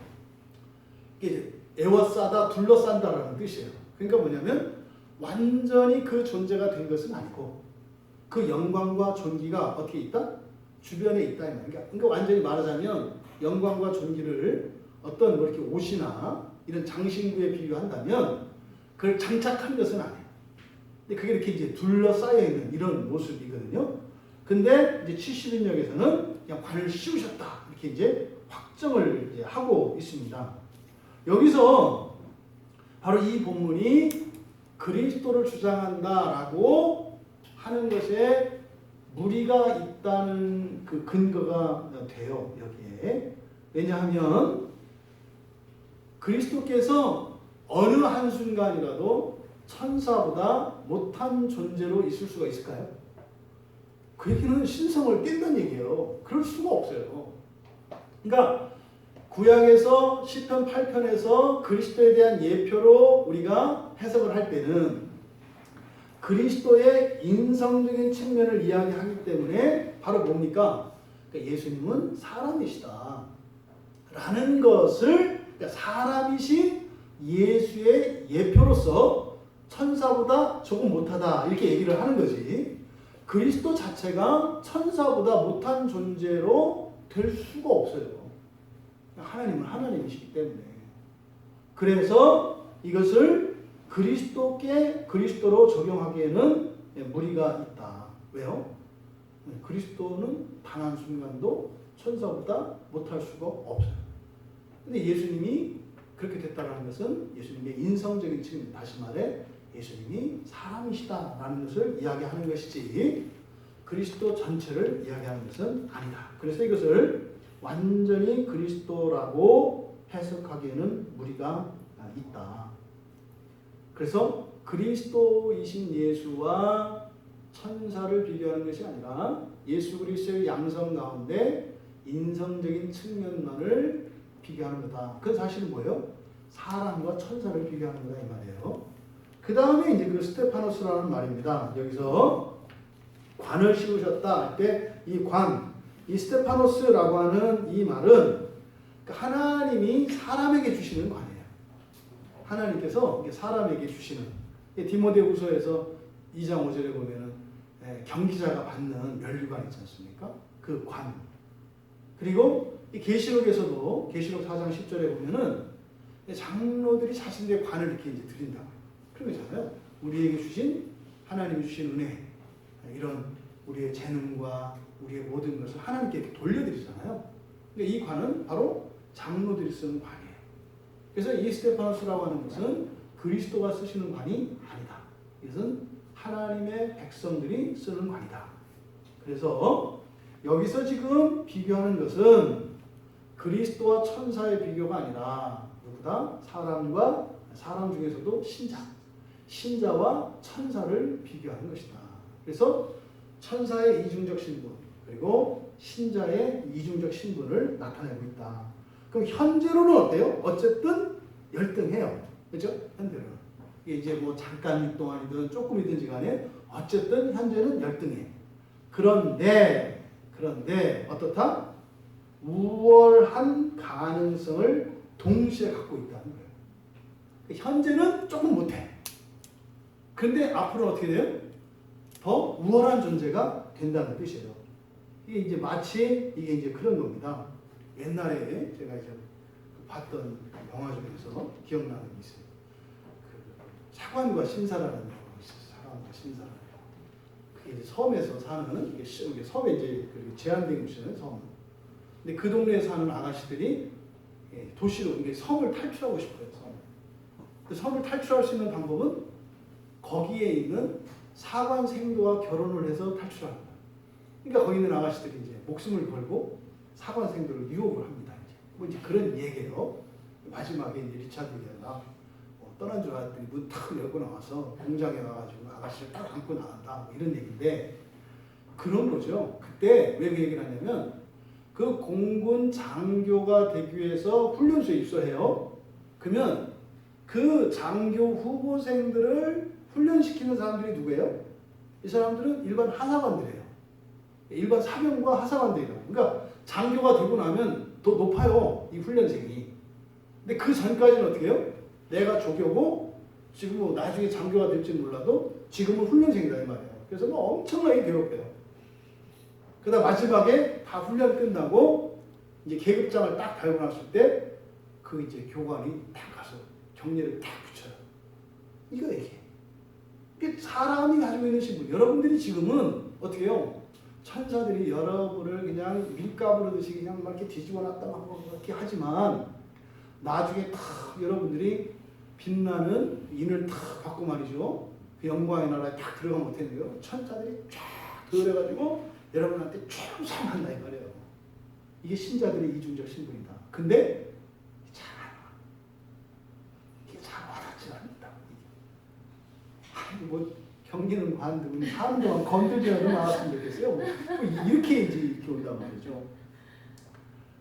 에워싸다, 둘러싼다라는 뜻이에요. 그러니까 뭐냐면 완전히 그 존재가 된 것은 아니고 그 영광과 존귀가 어떻게 있다? 주변에 있다. 그러니까 완전히 말하자면 영광과 존귀를 어떤 뭐 이렇게 옷이나 이런 장신구에 비유한다면 그걸 장착한 것은 아니에요. 근데 그게 이렇게 이제 둘러싸여 있는 이런 모습이거든요. 근데 이제 70인역에서는 그냥 관을 씌우셨다 이렇게 이제 확정을 이제 하고 있습니다. 여기서 바로 이 본문이 그리스도를 주장한다라고 하는 것에 무리가 있다는 그 근거가 돼요, 여기에. 왜냐하면 그리스도께서 어느 한순간이라도 천사보다 못한 존재로 있을 수가 있을까요? 그 얘기는 신성을 깬다는 얘기예요. 그럴 수가 없어요. 그러니까 구약에서 시편 8편에서 그리스도에 대한 예표로 우리가 해석을 할 때는 그리스도의 인성적인 측면을 이야기하기 때문에 바로 뭡니까? 그러니까 예수님은 사람이시다 라는 것을, 그러니까 사람이신 예수의 예표로서 천사보다 조금 못하다 이렇게 얘기를 하는 거지, 그리스도 자체가 천사보다 못한 존재로 될 수가 없어요. 하나님은 하나님이시기 때문에. 그래서 이것을 그리스도로 적용하기에는 무리가 있다. 왜요? 그리스도는 단 한순간도 천사보다 못할 수가 없어요. 근데 예수님이 그렇게 됐다는 것은 예수님의 인성적인 측면, 다시 말해 예수님이 사람이시다라는 것을 이야기하는 것이지 그리스도 전체를 이야기하는 것은 아니다. 그래서 이것을 완전히 그리스도라고 해석하기에는 무리가 있다. 그래서 그리스도이신 예수와 천사를 비교하는 것이 아니라 예수 그리스도의 양성 가운데 인성적인 측면만을 비교하는 거다. 그 사실은 뭐예요? 사람과 천사를 비교하는 거다 이 말이에요. 그 다음에 이제 그 스테파노스라는 말입니다. 여기서 관을 씌우셨다 할 때 이 관, 이 스테파노스라고 하는 이 말은 하나님이 사람에게 주시는 관이에요. 하나님께서 사람에게 주시는, 디모데후서에서 2장 5절에 보면은 경기자가 받는 면류관 있지 않습니까? 그 관. 그리고 이 계시록에서도 계시록 4장 10절에 보면은 장로들이 자신들의 관을 이렇게 이제 드린다고 그러잖아요. 우리에게 주신 하나님이 주신 은혜, 이런 우리의 재능과 우리의 모든 것을 하나님께 이렇게 돌려드리잖아요. 그러니까 이 관은 바로 장로들이 쓰는 관이에요. 그래서 이 스테파노스라고 하는 것은 그리스도가 쓰시는 관이 아니다. 이것은 하나님의 백성들이 쓰는 관이다. 그래서 여기서 지금 비교하는 것은 그리스도와 천사의 비교가 아니라 누구다? 사람 중에서도 신자와 천사를 비교하는 것이다. 그래서 천사의 이중적 신분 그리고 신자의 이중적 신분을 나타내고 있다. 그럼 현재로는 어때요? 어쨌든 열등해요. 그렇죠? 현재는. 이게 이제 뭐 잠깐 동안이든 조금이든지 간에 어쨌든 현재는 열등해. 그런데 어떻다? 우월한 가능성을 동시에 갖고 있다는 거예요. 현재는 조금 못해. 근데 앞으로 어떻게 돼요? 더 우월한 존재가 된다는 뜻이에요. 이게 이제 마치 이게 이제 그런 겁니다. 옛날에 제가 이제 봤던 영화 중에서 기억나는 게 있어요. 그 사관과 신사라는 영화가 있었어요. 사관과 신사라는 영화. 이제 섬에서 사는 이게 섬에 이제 제한된 곳이잖아요, 섬. 근데 그 동네에 사는 아가씨들이 도시로 이게 섬을 탈출하고 싶어요, 섬. 근데 섬을 탈출할 수 있는 방법은 거기에 있는 사관 생도와 결혼을 해서 탈출하는 거예요. 그러니까 거기 있는 아가씨들이 이제 목숨을 걸고 사관 생도를 유혹을 합니다. 이제 그런 얘기예요. 마지막에 이제 리차드 게가 떠난 줄 알았더니 문 탁 열고 나와서 공장에 가가지고 아가씨를 딱 안고 나간다, 뭐 이런 얘기인데 그런 거죠. 그때 왜 그 얘기를 하냐면 그 공군 장교가 되기 위해서 훈련소에 입소해요. 그러면 그 장교 후보생들을 훈련시키는 사람들이 누구예요? 이 사람들은 일반 하사관들이에요. 일반 사병과 하사관들이에요. 그러니까 장교가 되고 나면 더 높아요, 이 훈련생이. 근데 그 전까지는 어떻게 해요? 내가 조교고 지금 뭐 나중에 장교가 될지는 몰라도 지금은 훈련생이다 이 말이에요. 그래서 뭐 엄청나게 괴롭혀요. 그다음 마지막에 다 훈련 끝나고 이제 계급장을 딱 달고 났을 때 그 이제 교관이 딱 가서 경례를 딱 붙여요. 이거 얘기해. 이게 사람이 가지고 있는 신분. 여러분들이 지금은 어떻게 해요? 천사들이 여러분을 그냥 밀가부르듯이 그냥 막 이렇게 뒤집어 놨다 막 이렇게 하지만 나중에 탁 여러분들이 빛나는 인을 탁 받고 말이죠. 그 영광의 나라에 딱 들어가면 어떻게 돼요? 천사들이 쫙 들어가지고 여러분한테 충성한다 이 말이에요. 이게 신자들의 이중적 신분이다. 근데 잘 와닿지 않는다. 뭐 경기는 관두고 사는 동안 건들지라도 나왔으면 좋겠어요. 뭐 이렇게 이제 온단 말이죠.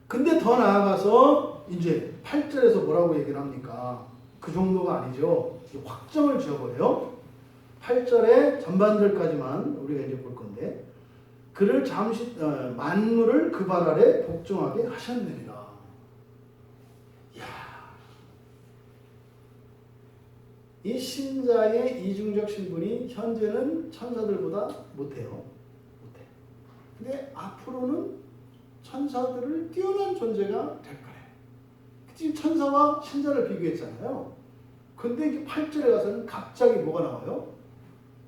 근데 더 나아가서 이제 8절에서 뭐라고 얘기를 합니까? 그 정도가 아니죠. 확정을 지어버려요. 8절의 전반절까지만 우리가 이제 볼 건데 그를 잠시 만물을 그 발 아래 복종하게 하셨느니라. 이야, 이 신자의 이중적 신분이 현재는 천사들보다 못해요. 못해. 근데 앞으로는 천사들을 뛰어난 존재가 될 거예요. 지금 천사와 신자를 비교했잖아요. 근데 이제 8절에 가서는 갑자기 뭐가 나와요?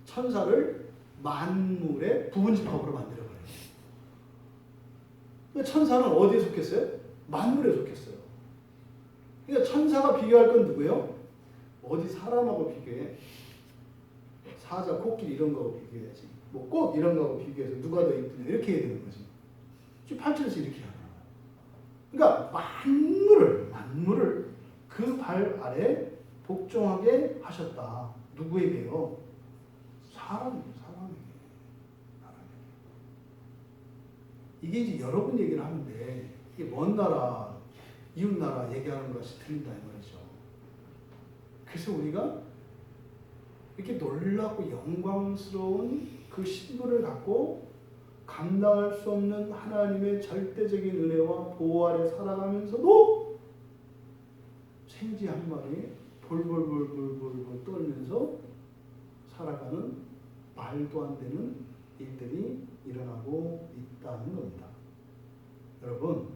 천사를 만물의 부분집합으로 만들어버려요. 천사는 어디에 속했어요? 만물에 속했어요. 그러니까 천사가 비교할 건 누구예요? 어디 사람하고 비교해? 사자, 코끼리 이런 거하고 비교해야지. 뭐 꽃 이런 거하고 비교해서 누가 더 이쁘냐 이렇게 해야 되는 거지. 지금 8절에서 이렇게 하는 거예요. 그러니까 만물을 그 발 아래 복종하게 하셨다. 누구에게요? 사람에게. 이게 이제 여러분 얘기를 하는데 이게 먼 나라, 이웃 나라 얘기하는 것이 들린다 이 말이죠. 그래서 우리가 이렇게 놀랍고 영광스러운 그 신분을 갖고 감당할 수 없는 하나님의 절대적인 은혜와 보호 아래 살아가면서도 생쥐 한 마리 볼볼볼볼볼 떨면서 살아가는 말도 안 되는 일들이 일어나고 있다는 겁니다. 여러분,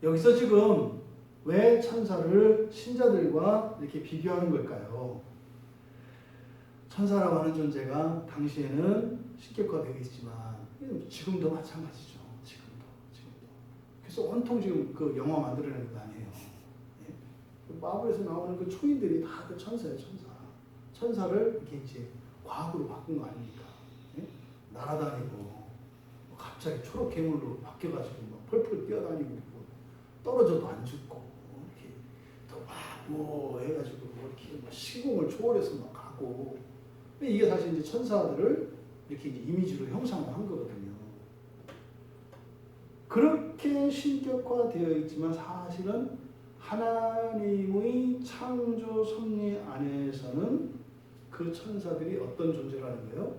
여기서 지금 왜 천사를 신자들과 이렇게 비교하는 걸까요? 천사라고 하는 존재가 당시에는 신격화되겠지만 지금도 마찬가지죠. 지금도. 그래서 온통 지금 그 영화 만들어내는 거 아니에요. 예? 마블에서 나오는 그 초인들이 다 그 천사예요, 천사. 천사를 이렇게 이제 과학으로 바꾼 거 아닙니까? 예? 날아다니고 갑자기 초록 괴물로 바뀌어가지고 막 펄펄 뛰어다니고 뭐 떨어져도 안 죽고 이렇게 또 해가지고 이렇게 시공을 초월해서 막 가고 이게 사실 이제 천사들을 이렇게 이제 이미지로 형상화한 거거든요. 그렇게 신격화되어 있지만 사실은 하나님의 창조 섭리 안에서는 그 천사들이 어떤 존재라는 거예요?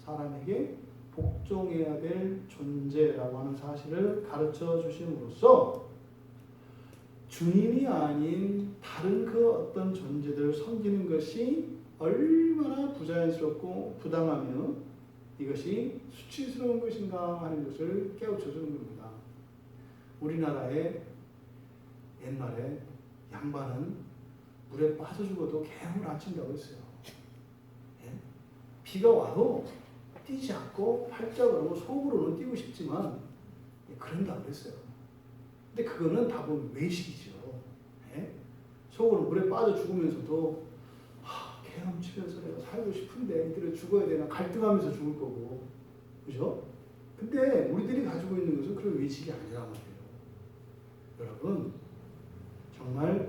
사람에게 복종해야 될 존재라고 하는 사실을 가르쳐 주심으로써 주님이 아닌 다른 그 어떤 존재들을 섬기는 것이 얼마나 부자연스럽고 부당하며 이것이 수치스러운 것인가 하는 것을 깨우쳐 주는 겁니다. 우리나라에 옛날에 양반은 물에 빠져 죽어도 개울을 안 친다고 했어요. 예? 비가 와도 뛰지 않고 팔자고 속으로는 뛰고 싶지만 그런다고 그랬어요. 근데 그거는 다 보면 외식이죠. 예? 속으로 물에 빠져 죽으면서도 헤엄치면서 내가 살고 싶은데 이들은 죽어야 되나 갈등하면서 죽을 거고, 그죠? 근데 우리들이 가지고 있는 것은 그런 외식이 아니란 말이에요. 여러분, 정말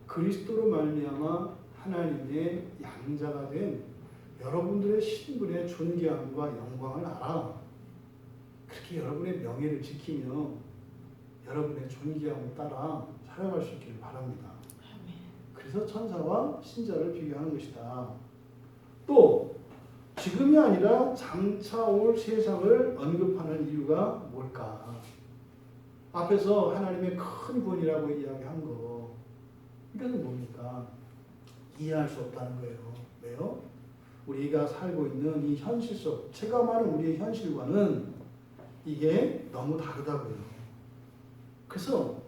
그리스도로 말미암아 하나님의 양자가 된 여러분들의 신분의 존귀함과 영광을 알아. 그렇게 여러분의 명예를 지키며 여러분의 존귀함을 따라 살아갈 수 있기를 바랍니다. 그래서 천사와 신자를 비교하는 것이다. 또 지금이 아니라 장차 올 세상을 언급하는 이유가 뭘까? 앞에서 하나님의 큰 구원이라고 이야기한 거, 이것은 뭡니까? 이해할 수 없다는 거예요. 왜요? 우리가 살고 있는 이 현실 속, 체감하는 우리의 현실과는 이게 너무 다르다고요. 그래서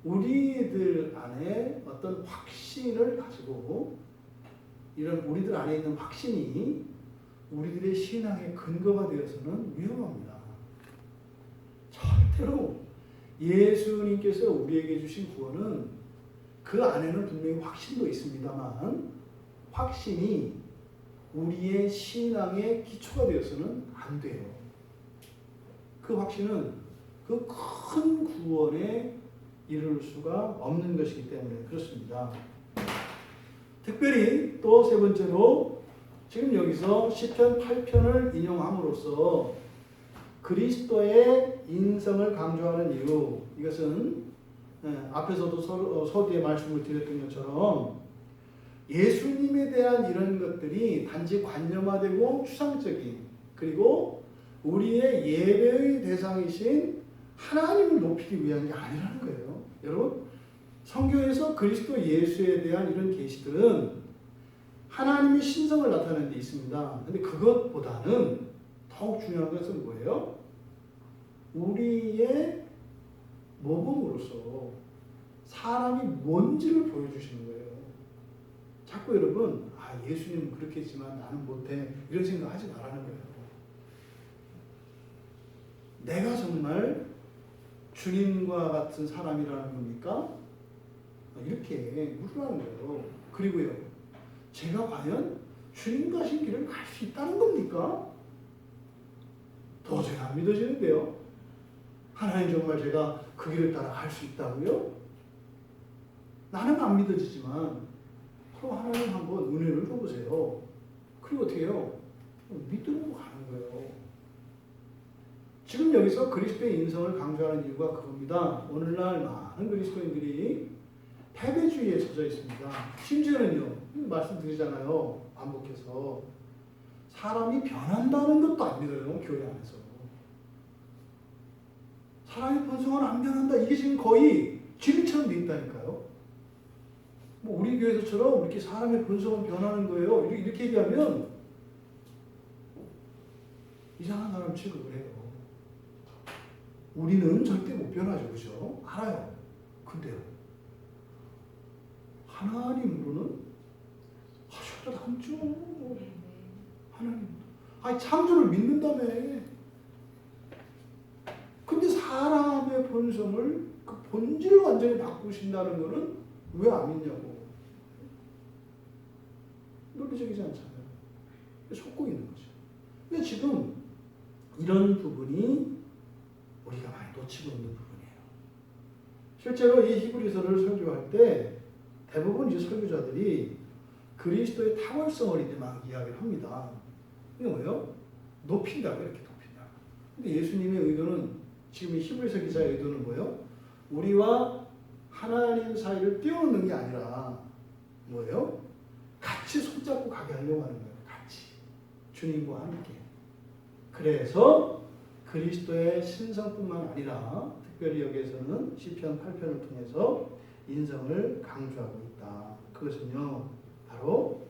우리들 안에 어떤 확신을 가지고, 이런 우리들 안에 있는 확신이 우리들의 신앙의 근거가 되어서는 위험합니다. 절대로 예수님께서 우리에게 주신 구원은 그 안에는 분명히 확신도 있습니다만, 확신이 우리의 신앙의 기초가 되어서는 안 돼요. 그 확신은 그 큰 구원에 이룰 수가 없는 것이기 때문에 그렇습니다. 특별히 또 세 번째로 지금 여기서 시편 8편을 인용함으로써 그리스도의 인성을 강조하는 이유, 이것은 앞에서도 서두에 말씀을 드렸던 것처럼 예수님에 대한 이런 것들이 단지 관념화되고 추상적인, 그리고 우리의 예배의 대상이신 하나님을 높이기 위한 게 아니라는 거예요. 여러분, 성경에서 그리스도 예수에 대한 이런 계시들은 하나님의 신성을 나타내는 데 있습니다. 근데 그것보다는 더욱 중요한 것은 뭐예요? 우리의 모범으로서 사람이 뭔지를 보여주시는 거예요. 자꾸 여러분, 예수님은 그렇게 했지만 나는 못해, 이런 생각 하지 말라는 거예요. 내가 정말 주님과 같은 사람이라는 겁니까? 이렇게 물으라는 거예요. 그리고요, 제가 과연 주님 가신 길을 갈 수 있다는 겁니까? 도저히 안 믿어지는데요. 하나님 정말 제가 그 길을 따라 갈 수 있다고요? 나는 안 믿어지지만 그럼 하나님 한번 은혜를 줘보세요. 그리고 어떻게 해요? 믿으려고 가는 거예요. 지금 여기서 그리스도의 인성을 강조하는 이유가 그겁니다. 오늘날 많은 그리스도인들이 패배주의에 젖어 있습니다. 심지어는요, 말씀드리잖아요, 반복해서 사람이 변한다는 것도 안 믿어요. 교회 안에서 사람의 본성은 안 변한다, 이게 지금 거의 진리처럼 돼 있다니까요. 뭐 우리 교회에서처럼 이렇게 사람의 본성은 변하는 거예요, 이렇게 얘기하면 이상한 사람 취급을 해요. 우리는 절대 못 변하죠, 그죠? 알아요. 근데요, 하나님으로는 하셔도 남죠. 하나님, 창조를 믿는다며. 근데 사람의 본성을, 그 본질을 완전히 바꾸신다는 거는 왜 안 믿냐고. 논리적이지 않잖아요. 속고 있는 거죠. 근데 지금 이런 부분이 우리가 많이 놓치고 있는 부분이에요. 실제로 이 히브리서를 설교할 때 대부분 이제 설교자들이 그리스도의 탁월성을 이제 막 이야기를 합니다. 이게 뭐예요? 높인다고, 이렇게 높인다. 근데 예수님의 의도는, 지금 이 히브리서 기자의 의도는 뭐예요? 우리와 하나님 사이를 띄워놓는 게 아니라 뭐예요? 같이 손잡고 가게 하려고 하는 거예요. 같이. 주님과 함께. 그래서 그리스도의 신성뿐만 아니라 특별히 여기에서는 시편 8편을 통해서 인성을 강조하고 있다. 그것은요, 바로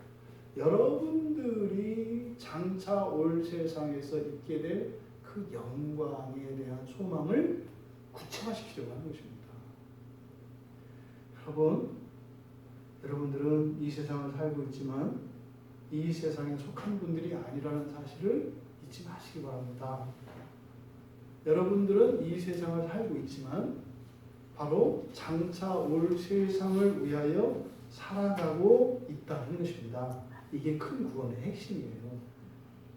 여러분들이 장차 올 세상에서 있게 될 그 영광에 대한 소망을 구체화시키려고 하는 것입니다. 여러분들은 이 세상을 살고 있지만 이 세상에 속한 분들이 아니라는 사실을 잊지 마시기 바랍니다. 여러분들은 이 세상을 살고 있지만 바로 장차 올 세상을 위하여 살아가고 있다는 것입니다. 이게 큰 구원의 핵심이에요.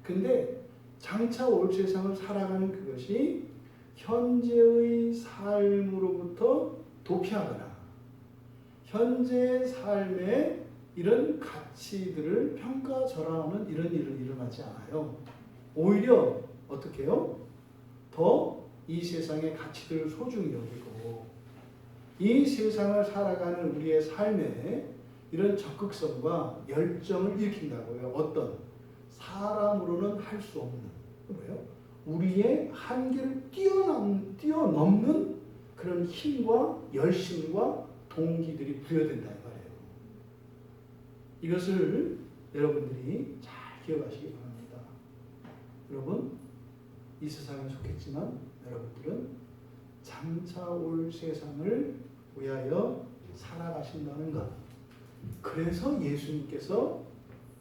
근데 장차 올 세상을 살아가는 그것이 현재의 삶으로부터 도피하거나 현재의 삶에 이런 가치들을 평가절하하는 이런 일을 일어나지 않아요. 오히려 어떻게 해요? 더 이 세상의 가치들을 소중히 여기고 이 세상을 살아가는 우리의 삶에 이런 적극성과 열정을 일으킨다고요. 어떤 사람으로는 할 수 없는 뭐예요? 우리의 한계를 뛰어넘는 그런 힘과 열심과 동기들이 부여된다 이 말이에요. 이것을 여러분들이 잘 기억하시기 바랍니다. 여러분, 이 세상에 속했지만 여러분들은 장차 올 세상을 위하여 살아가신다는 것. 그래서 예수님께서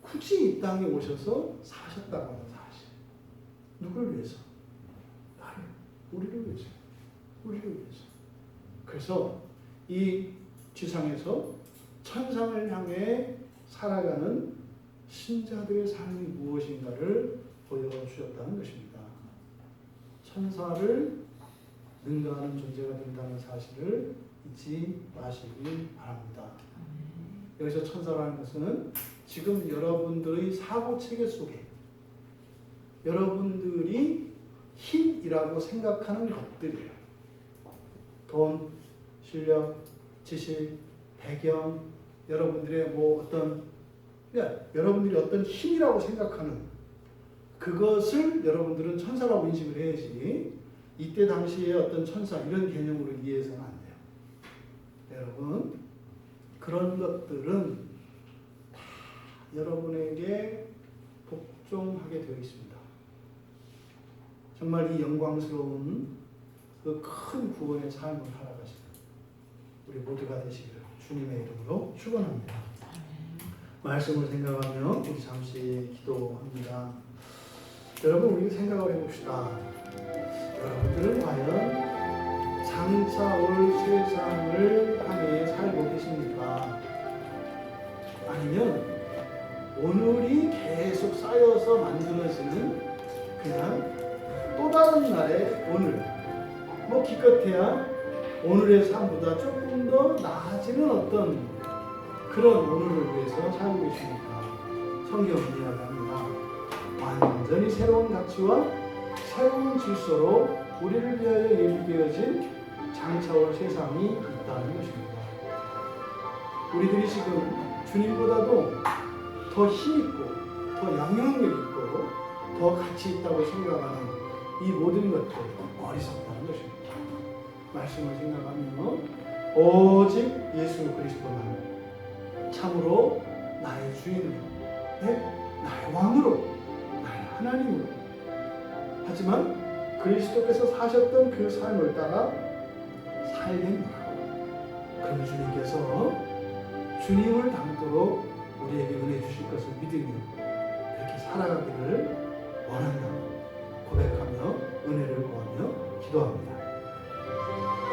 굳이 이 땅에 오셔서 사셨다고 하는 사실. 누구를 위해서? 나를, 우리를 위해서. 우리를 위해서. 그래서 이 지상에서 천상을 향해 살아가는 신자들의 삶이 무엇인가를 보여주셨다는 것입니다. 천사를 능가하는 존재가 된다는 사실을 잊지 마시기 바랍니다. 여기서 천사라는 것은 지금 여러분들의 사고체계 속에 여러분들이 힘이라고 생각하는 것들이에요. 돈, 실력, 지식, 배경, 여러분들의 여러분들이 어떤 힘이라고 생각하는 그것을 여러분들은 천사라고 인식을 해야지 이때 당시에 어떤 천사 이런 개념으로 이해해서는 안 돼요. 여러분, 그런 것들은 다 여러분에게 복종하게 되어 있습니다. 정말 이 영광스러운 그 큰 구원의 삶을 살아가시는 우리 모두가 되시기를 주님의 이름으로 축원합니다. 말씀을 생각하며 우리 잠시 기도합니다. 여러분, 우리 생각을 해봅시다. 여러분들은 과연 장차 올 세상을 향해 살고 계십니까? 아니면 오늘이 계속 쌓여서 만들어지는 그냥 또 다른 날의 오늘, 기껏해야 오늘의 삶보다 조금 더 나아지는 어떤 그런 오늘을 위해서 살고 계십니까? 성경은 이야기합니다. 완전히 새로운 가치와 새로운 질서로 우리를 위하여 예비되어진 장차 올 세상이 있다는 것입니다. 우리들이 지금 주님보다도 더 힘있고 더 영향력 있고 더 가치 있다고 생각하는 이 모든 것들 어리석다는 것입니다. 말씀을 생각하면 오직 예수 그리스도만 참으로 나의 주인으로 나의 왕으로 하나님으로. 하지만 그리스도께서 사셨던 그 삶을 따라 살겠노라. 그럼 주님께서 주님을 닮도록 우리에게 은혜 주실 것을 믿으며 그렇게 살아가기를 원한다고 고백하며 은혜를 구하며 기도합니다.